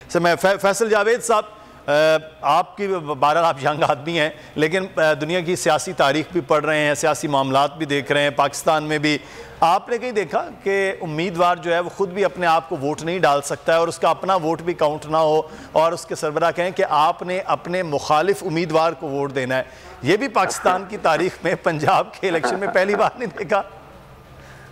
Sir मैं फैसल जावेद साहब, आपकी 12 आप यंग आदमी हैं, लेकिन दुनिया की सियासी तारीख भी पढ़ रहे हैं, सियासी मामलात भी देख रहे हैं, पाकिस्तान में भी आपने कहीं देखा कि उम्मीदवार जो है वो खुद भी अपने आप को वोट नहीं डाल सकता है और उसका अपना वोट भी काउंट ना हो और उसके सरबराह कहें कि आपने अपने मुखालिफ उम्मीदवार को वोट देना है? ये भी पाकिस्तान की तारीख में पंजाब के इलेक्शन में पहली बार नहीं देखा।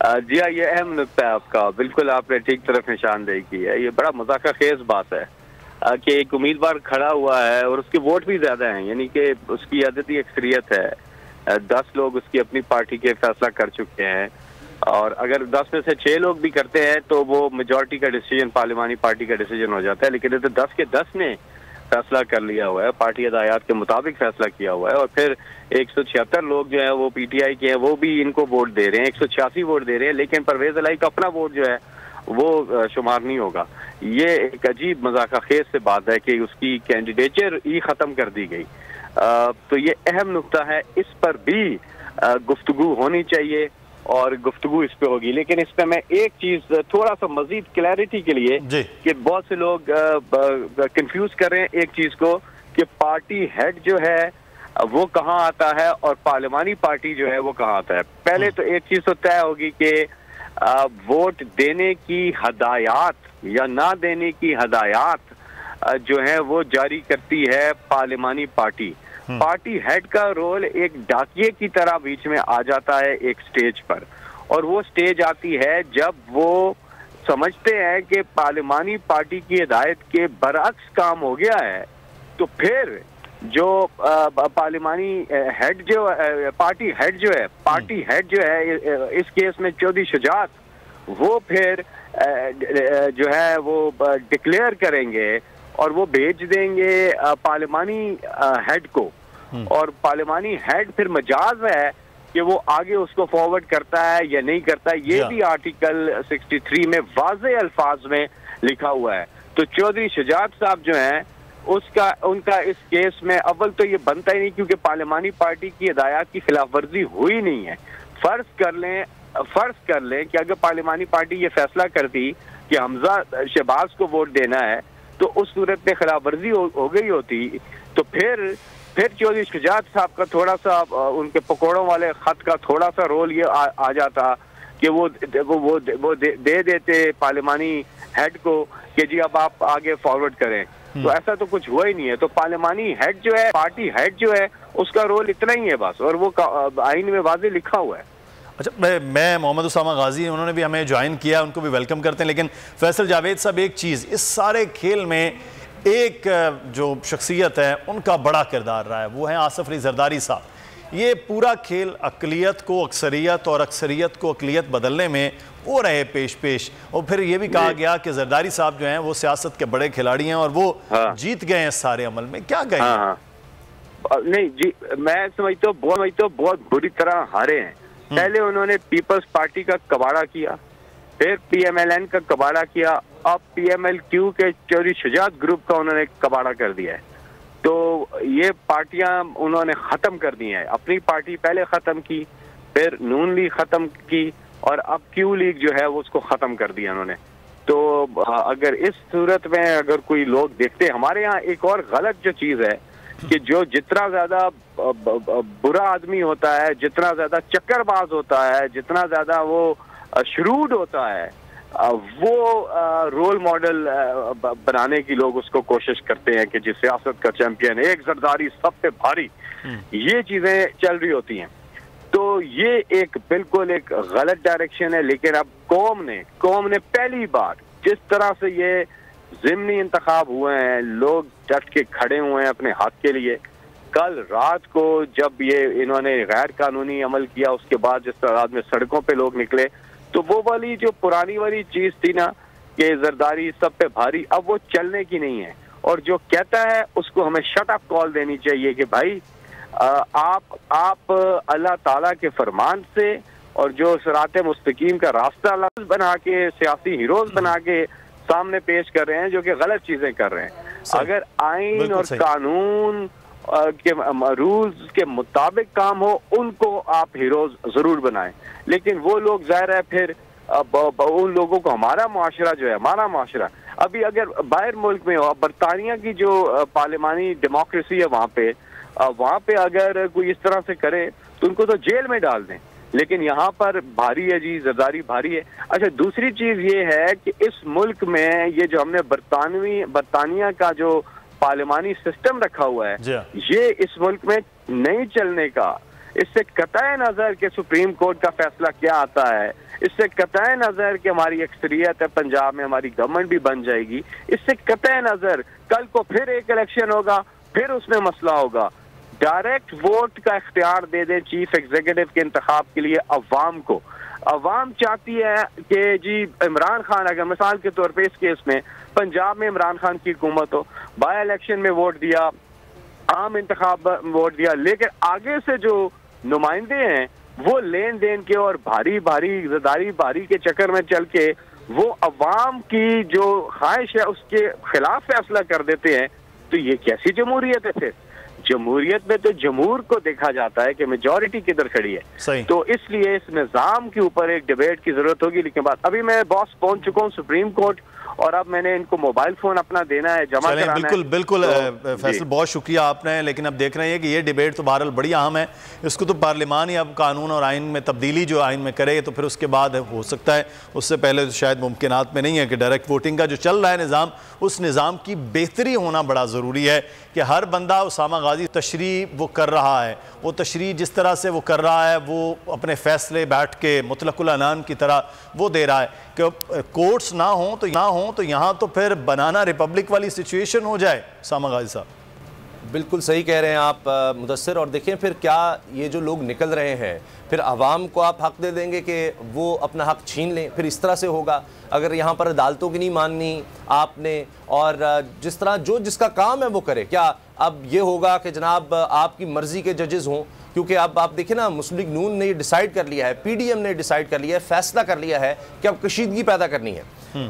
जी हाँ, ये अहम नुक्ता है आपका, बिल्कुल आपने ठीक तरफ निशानदेही की है। ये बड़ा मजाक खेज बात है कि एक उम्मीदवार खड़ा हुआ है और उसके वोट भी ज्यादा हैं, यानी कि उसकी अददी अक्सरियत है। 10 लोग उसकी अपनी पार्टी के फैसला कर चुके हैं और अगर 10 में से 6 लोग भी करते हैं तो वो मेजॉरिटी का डिसीजन पार्लिमानी पार्टी का डिसीजन हो जाता है। लेकिन तो 10 के 10 ने फैसला कर लिया हुआ है, पार्टी हदायत के मुताबिक फैसला किया हुआ है और फिर 176 लोग जो है वो पीटीआई के हैं, वो भी इनको वोट दे रहे हैं, 186 वोट दे रहे हैं, लेकिन परवेज इलाही का अपना वोट जो है वो शुमार नहीं होगा। ये एक अजीब मजाकखेज से बात है कि उसकी कैंडिडेचर ही खत्म कर दी गई। तो ये अहम नुक्ता है, इस पर भी गुफ्तगू होनी चाहिए और गुफ्तगू इस पे होगी। लेकिन इस पे मैं एक चीज थोड़ा सा मजीद क्लैरिटी के लिए कि बहुत से लोग कंफ्यूज कर रहे हैं एक चीज को कि पार्टी हेड जो है वो कहाँ आता है और पार्लिमानी पार्टी जो है वो कहाँ आता है। पहले तो एक चीज तो तय होगी कि वोट देने की हदायत या ना देने की हदायत जो है वो जारी करती है पार्लिमानी पार्टी। पार्टी हेड का रोल एक डाकिये की तरह बीच में आ जाता है एक स्टेज पर, और वो स्टेज आती है जब वो समझते हैं कि पार्लिमानी पार्टी की हिदायत के बरअक्स काम हो गया है, तो फिर जो पार्लिमानी हेड जो पार्टी हेड जो है इस केस में चौधरी शुजात, वो फिर जो है वो डिक्लेयर करेंगे और वो भेज देंगे पार्लिमानी हेड को, और पार्लिमानी हेड फिर मजाज है कि वो आगे उसको फॉरवर्ड करता है या नहीं करता। ये भी आर्टिकल 63 में वाज़े अल्फाज में लिखा हुआ है। तो चौधरी शुजात साहब जो हैं उनका इस केस में अव्वल तो ये बनता ही नहीं, क्योंकि पार्लिमानी पार्टी की हिदायत की खिलाफ वर्जी हुई नहीं है। फर्ज कर लें कि अगर पार्लिमानी पार्टी ये फैसला करती कि हमजा शहबाज को वोट देना है, तो उस सूरत में खिलाफ वर्जी हो गई होती, तो फिर चौधरी शुजात साहब का थोड़ा सा उनके पकौड़ों वाले खत का थोड़ा सा रोल ये आ जाता कि वो दे देते पार्लिमानी हेड को कि जी अब आप आगे फॉरवर्ड करें। तो ऐसा तो कुछ हुआ ही नहीं है। तो पार्लिमानी हेड जो है, पार्टी हेड जो है, उसका रोल इतना ही है बस, और वो आइन में वाज़े लिखा हुआ है। अच्छा, मैं मोहम्मद उसामा गाजी, उन्होंने भी हमें ज्वाइन किया, उनको भी वेलकम करते हैं। लेकिन फैसल जावेद साहब, एक चीज़ इस सारे खेल में एक जो शख्सियत है उनका बड़ा किरदार रहा है, वो है आसिफ अली जरदारी साहब। ये पूरा खेल अक़लियत को अक्सरियत और अक्सरियत को अक़लियत बदलने में वो रहे पेश, और फिर ये भी कहा गया कि जरदारी साहब जो हैं वो सियासत के बड़े खिलाड़ी हैं और वो जीत गए हैं सारे अमल में। क्या कहें? नहीं जी, मैं समझता हूँ बहुत बुरी तरह हारे हैं। पहले उन्होंने पीपल्स पार्टी का कबाड़ा किया, फिर PMLN का कबाड़ा किया, अब PMLQ के चौधरी शुजात ग्रुप का उन्होंने कबाड़ा कर दिया है। तो ये पार्टियां उन्होंने खत्म कर दी हैं। अपनी पार्टी पहले खत्म की, फिर नून लीग खत्म की, और अब क्यू लीग जो है वो उसको खत्म कर दिया उन्होंने। तो अगर इस सूरत में अगर कोई लोग देखते, हमारे यहाँ एक और गलत जो चीज है कि जो जितना ज्यादा बुरा आदमी होता है, जितना ज्यादा चक्करबाज होता है, जितना ज्यादा वो श्रूड होता है, वो रोल मॉडल बनाने की लोग उसको कोशिश करते हैं कि जिस सियासत का चैंपियन है, एक जरदारी सब पे भारी, ये चीजें चल रही होती हैं। तो ये एक बिल्कुल एक गलत डायरेक्शन है। लेकिन अब कौम ने पहली बार जिस तरह से ये ज़िमनी इंतखाब हुए हैं, लोग डट के खड़े हुए हैं अपने हक के लिए। कल रात को जब ये इन्होंने गैर कानूनी अमल किया, उसके बाद जिस तादाद में सड़कों पे लोग निकले, तो वो वाली जो पुरानी वाली चीज थी ना कि जरदारी सब पे भारी, अब वो चलने की नहीं है। और जो कहता है उसको हमें शट अप कॉल देनी चाहिए कि भाई आप अल्लाह ताला के फरमान से और जो सिरात मुस्तकीम का रास्ता बना के सियासी हीरोज बना के सामने पेश कर रहे हैं, जो कि गलत चीजें कर रहे हैं। अगर आइन और कानून के रूल्स के मुताबिक काम हो, उनको आप हीरोज जरूर बनाएं। लेकिन वो लोग जाहिर है फिर उन लोगों को हमारा माशरा अभी अगर बाहर मुल्क में हो, बरतानिया की जो पार्लिमानी डेमोक्रेसी है वहाँ पे अगर कोई इस तरह से करे तो उनको तो जेल में डाल दें, लेकिन यहाँ पर भारी है जी, जरदारी भारी है। अच्छा, दूसरी चीज ये है कि इस मुल्क में ये जो हमने बरतानिया का जो पार्लिमानी सिस्टम रखा हुआ है, ये इस मुल्क में नहीं चलने का। इससे कतई नजर के सुप्रीम कोर्ट का फैसला क्या आता है, इससे कतई नजर कि हमारी अक्सरियत है पंजाब में, हमारी गवर्नमेंट भी बन जाएगी, इससे कतई नजर कल को फिर एक इलेक्शन होगा, फिर उसमें मसला होगा। डायरेक्ट वोट का इख्तियार दे दें चीफ एग्जीक्यूटिव के इंतखाब के लिए अवाम को। अवाम चाहती है कि जी इमरान खान, अगर मिसाल के तौर पे इस केस में पंजाब में इमरान खान की हुकूमत हो, बाय इलेक्शन में वोट दिया, आम इंतखाब वोट दिया, लेकिन आगे से जो नुमाइंदे हैं वो लेन देन के और भारी के चक्कर में चल के वो अवाम की जो ख्वाहिश है उसके खिलाफ फैसला कर देते हैं, तो ये कैसी जमहूरियत है? फिर जमहूरियत में तो जमहूर को देखा जाता है कि मेजॉरिटी किधर खड़ी है। तो इसलिए इस निज़ाम के ऊपर एक डिबेट की जरूरत होगी। लेकिन बात अभी मैं बॉस पहुंच चुका हूँ सुप्रीम कोर्ट, और अब मैंने इनको मोबाइल फोन अपना देना है, जमा कराना बिल्कुल है। बिल्कुल फैसल, बहुत शुक्रिया आपने। लेकिन अब देख रहे हैं कि ये डिबेट तो बहरहाल बड़ी अहम है, इसको तो पार्लियामान ही अब कानून और आइन में तब्दीली जो आइन में करे तो फिर उसके बाद हो सकता है, उससे पहले तो शायद मुमकिनात में नहीं है कि डायरेक्ट वोटिंग का जो चल रहा है निज़ाम, उस निज़ाम की बेहतरी होना बड़ा ज़रूरी है कि हर बंदा उसामा गाजी तशरीह वो कर रहा है, वो तशरीह जिस तरह से वो कर रहा है, वो अपने फ़ैसले बैठ के मुतलकुल अनान की तरह वो दे रहा है कि कोर्ट्स ना हो तो यहाँ तो फिर बनाना रिपब्लिक वाली सिचुएशन हो जाए। उसामा गाजी साहब बिल्कुल सही कह रहे हैं आप मुदस्सिर। और देखें फिर क्या ये जो लोग निकल रहे हैं, फिर आवाम को आप हक दे देंगे कि वो अपना हक छीन लें? फिर इस तरह से होगा अगर यहाँ पर अदालतों की नहीं माननी आपने, और जिस तरह जो जिसका काम है वो करे। क्या अब ये होगा कि जनाब आपकी मर्ज़ी के जजेस हों? क्योंकि अब आप देखें ना, मुस्लिम लीग नून ने डिसाइड कर लिया है, पीडीएम ने डिसाइड कर लिया है, फैसला कर लिया है कि अब कशीदगी पैदा करनी है।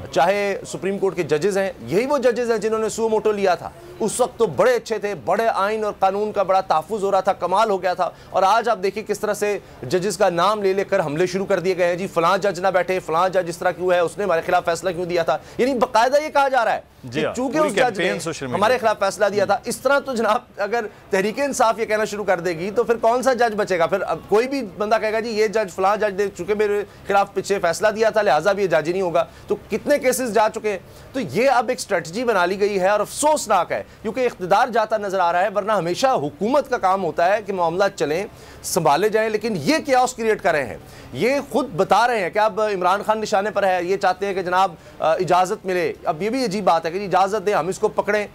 चाहे सुप्रीम कोर्ट के जजेस हैं, यही वो जजेस हैं जिन्होंने सुओ मोटो लिया था, उस वक्त तो बड़े अच्छे थे, बड़े आइन और कानून का बड़ा तहफ़्फ़ुज़ हो रहा था, कमाल हो गया था। और आज आप देखिए किस तरह से जजेस का नाम ले लेकर हमले शुरू कर दिए गए हैं। जी फलां जज ना बैठे, फलां जज इस तरह क्यों है, उसने हमारे खिलाफ फैसला क्यों दिया था। यानी बाकायदा ये कहा जा रहा है चूंकि उस जज ने हमारे खिलाफ फैसला दिया था। इस तरह तो जनाब अगर तहरीक इंसाफ ये कहना शुरू कर देगी तो फिर कौन सा जज बचेगा? फिर अब कोई भी बंदा कहेगा जी ये जज फलां जज ने चूंकि मेरे खिलाफ पीछे फैसला दिया था लिहाजा भी ये जज ही नहीं होगा। तो कितने केसेस जा चुके हैं। तो ये अब एक स्ट्रेटजी बना ली गई है और अफसोसनाक है क्योंकि इख्तिदार जाता नजर आ रहा है, वरना हमेशा हुकूमत का काम होता है कि मामला चलें, संभाले जाएं। लेकिन ये क्या क्रिएट कर रहे हैं, ये खुद बता रहे हैं कि अब इमरान खान निशाने पर है, ये चाहते हैं कि जनाब इजाज़त मिले। अब ये भी अजीब बात है कि इजाज़त दें, हम इसको पकड़ें,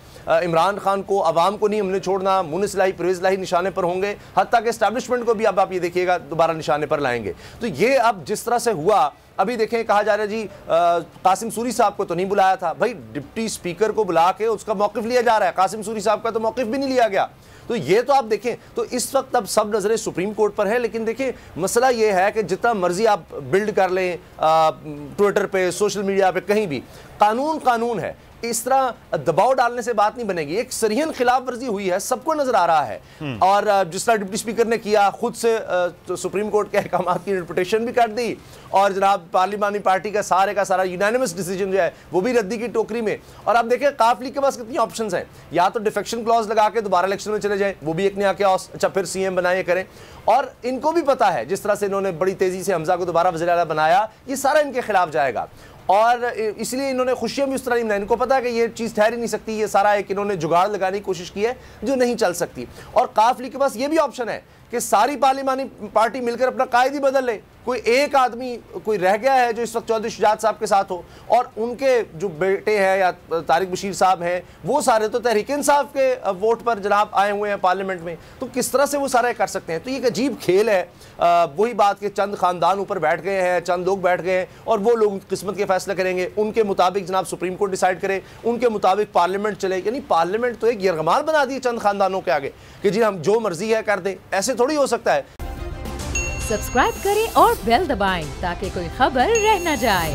इमरान खान को, अवाम को नहीं हमने छोड़ना, मुनिस इलाही परवेज़ इलाही निशाने पर होंगे, हत्ता कि एस्टैब्लिशमेंट को भी अब आप ये देखिएगा दोबारा निशाने पर लाएंगे। तो ये अब जिस तरह से हुआ, अभी देखें कहा जा रहा है जी कासिम सूरी साहब को तो नहीं बुलाया था। भाई डिप्टी स्पीकर को बुला के उसका मौक़िफ़ लिया जा रहा है, कासिम सूरी साहब का तो मौक़िफ़ भी नहीं लिया गया। तो ये तो आप देखें, तो इस वक्त अब सब नज़रें सुप्रीम कोर्ट पर है। लेकिन देखिए मसला ये है कि जितना मर्जी आप बिल्ड कर लें ट्विटर पे, सोशल मीडिया पे, कहीं भी कानून कानून है, इस तरह दबाव डालने से बात नहीं बनेगी। एक सरीहन खिलाफ वर्जी हुई है, सबको नजर आ रहा है। और जिस तरह डिप्टी स्पीकर ने किया, खुद से तो सुप्रीम कोर्ट के अहकाम की इंटरप्रिटेशन भी कर दी, और जनाब पार्लिमानी पार्टी का सारा यूनानिमस डिसीजन जो है वो भी रद्दी की टोकरी में। और आप देखें काफ लीग के पास कितनी ऑप्शंस हैं, या तो डिफेक्शन क्लॉज लगा के दोबारा इलेक्शन में चले जाएं, वो भी एक नया क्यास, अच्छा फिर सीएम बनाए करें। और इनको भी पता है जिस तरह से इन्होंने बड़ी तेजी से हमजा को दोबारा वज़ीर आला बनाया, ये सारा इनके खिलाफ जाएगा। और इसलिए इन्होंने खुशियां भी उस तरह नहीं, इनको पता है कि ये चीज़ ठहर ही नहीं सकती, ये सारा एक इन्होंने जुगाड़ लगाने की कोशिश की है जो नहीं चल सकती। और काफ लीग के पास ये भी ऑप्शन है कि सारी पार्लिमानी पार्टी मिलकर अपना कायद ही बदल ले, कोई एक आदमी कोई रह गया है जो इस वक्त चौधरी शुजात साहब के साथ हो, और उनके जो बेटे हैं या तारिक बशीर साहब हैं वो सारे तो तहरीक इंसाफ के वोट पर जनाब आए हुए हैं पार्लियामेंट में। तो किस तरह से वो सारे कर सकते हैं? तो ये एक अजीब खेल है। वही बात कि चंद खानदान ऊपर बैठ गए हैं, चंद लोग बैठ गए हैं और वो लोग किस्मत के फैसले करेंगे, उनके मुताबिक जनाब सुप्रीम कोर्ट डिसाइड करे, उनके मुताबिक पार्लियामेंट चले। यानी पार्लियामेंट तो एक यरगमाल बना दी चंद खानदानों के आगे कि जी हम जो मर्जी है कर दें। ऐसे थोड़ी हो सकता है। सब्सक्राइब करें और बेल दबाएं ताकि कोई खबर रह न जाए।